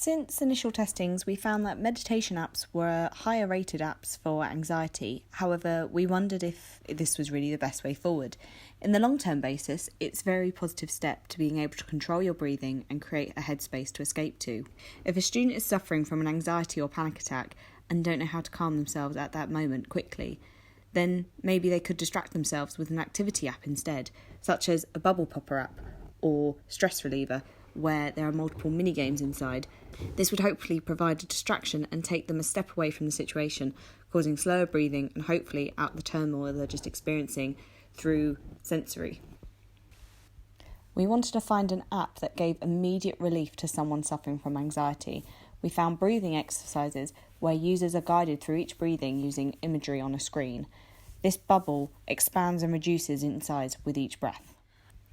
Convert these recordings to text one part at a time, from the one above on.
Since initial testings, we found that meditation apps were higher rated apps for anxiety. However, we wondered if this was really the best way forward. In the long-term basis, it's a very positive step to being able to control your breathing and create a headspace to escape to. If a student is suffering from an anxiety or panic attack and don't know how to calm themselves at that moment quickly, then maybe they could distract themselves with an activity app instead, such as a bubble popper app or stress reliever, where there are multiple mini-games inside. This would hopefully provide a distraction and take them a step away from the situation, causing slower breathing and hopefully out the turmoil they're just experiencing through sensory. We wanted to find an app that gave immediate relief to someone suffering from anxiety. We found breathing exercises where users are guided through each breathing using imagery on a screen. This bubble expands and reduces in size with each breath.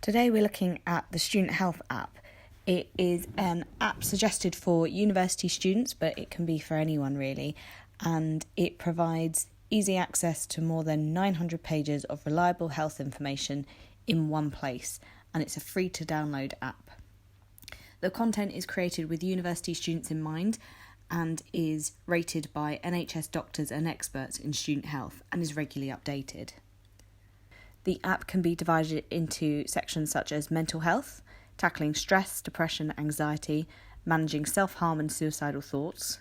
Today we're looking at the Student Health app. It is an app suggested for university students, but it can be for anyone really, and it provides easy access to more than 900 pages of reliable health information in one place, and it's a free to download app. The content is created with university students in mind and is rated by NHS doctors and experts in student health and is regularly updated. The app can be divided into sections such as mental health, tackling stress, depression, anxiety, managing self-harm and suicidal thoughts,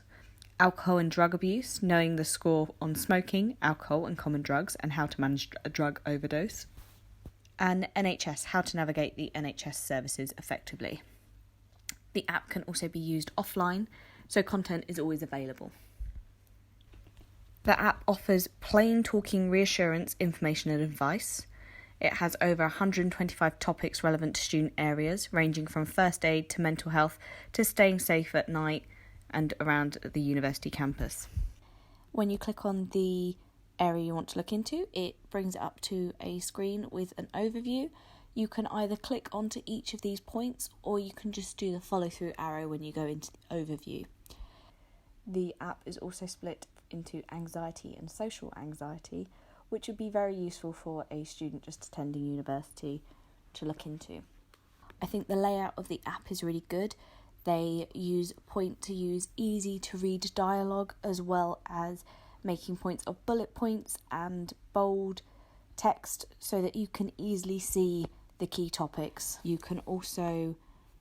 alcohol and drug abuse, knowing the score on smoking, alcohol and common drugs and how to manage a drug overdose, and NHS, how to navigate the NHS services effectively. The app can also be used offline, so content is always available. The app offers plain talking reassurance, information and advice. It has over 125 topics relevant to student areas, ranging from first aid to mental health to staying safe at night and around the university campus. When you click on the area you want to look into, it brings it up to a screen with an overview. You can either click onto each of these points or you can just do the follow through arrow when you go into the overview. The app is also split into anxiety and social anxiety, which would be very useful for a student just attending university to look into. I think the layout of the app is really good. They use point-to-use, easy-to-read dialogue, as well as making points of bullet points and bold text so that you can easily see the key topics. You can also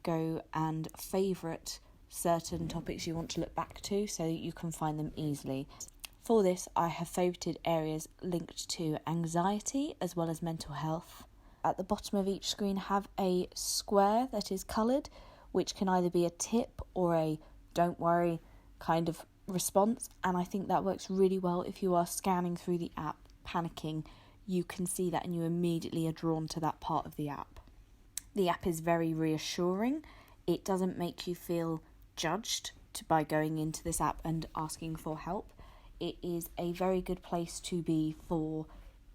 go and favourite certain topics you want to look back to so that you can find them easily. For this, I have favourited areas linked to anxiety as well as mental health. At the bottom of each screen have a square that is coloured, which can either be a tip or a don't worry kind of response, and I think that works really well if you are scanning through the app panicking. You can see that and you immediately are drawn to that part of the app. The app is very reassuring. It doesn't make you feel judged by going into this app and asking for help. It is a very good place to be for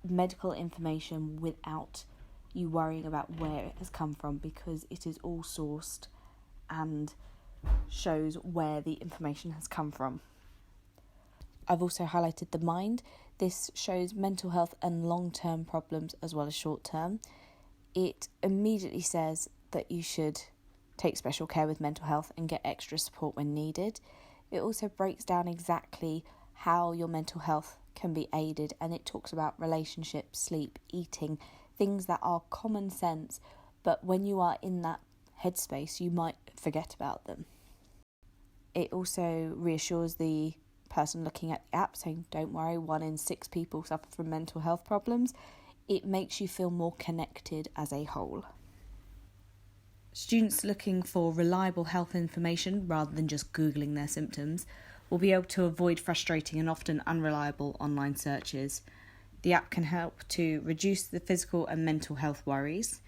medical information without you worrying about where it has come from, because it is all sourced and shows where the information has come from. I've also highlighted the mind. This shows mental health and long-term problems as well as short-term. It immediately says that you should take special care with mental health and get extra support when needed. It also breaks down exactly how your mental health can be aided, and it talks about relationships, sleep, eating, things that are common sense, but when you are in that headspace you might forget about them. It also reassures the person looking at the app, saying don't worry, 1 in 6 people suffer from mental health problems. It makes you feel more connected as a whole. Students looking for reliable health information rather than just Googling their symptoms will be able to avoid frustrating and often unreliable online searches. The app can help to reduce the physical and mental health worries,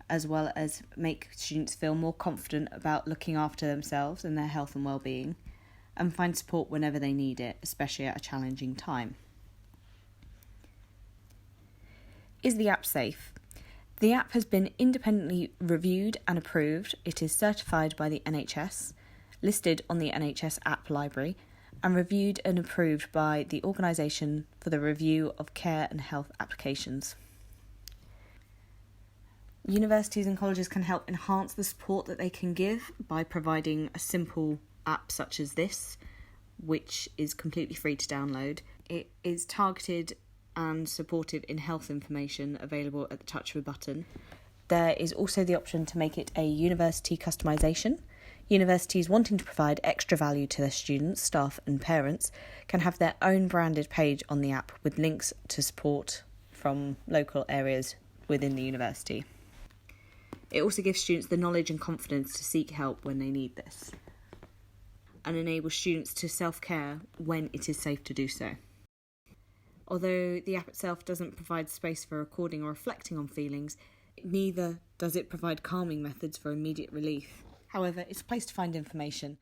as well as make students feel more confident about looking after themselves and their health and well-being, and find support whenever they need it, especially at a challenging time. Is the app safe? The app has been independently reviewed and approved. It is certified by the NHS, listed on the NHS App Library, and reviewed and approved by the Organisation for the Review of Care and Health Applications. Universities and colleges can help enhance the support that they can give by providing a simple app such as this, which is completely free to download. It is targeted and supportive in health information available at the touch of a button. There is also the option to make it a university customisation. Universities wanting to provide extra value to their students, staff and parents can have their own branded page on the app with links to support from local areas within the university. It also gives students the knowledge and confidence to seek help when they need this, and enables students to self-care when it is safe to do so. Although the app itself doesn't provide space for recording or reflecting on feelings, neither does it provide calming methods for immediate relief. However, it's a place to find information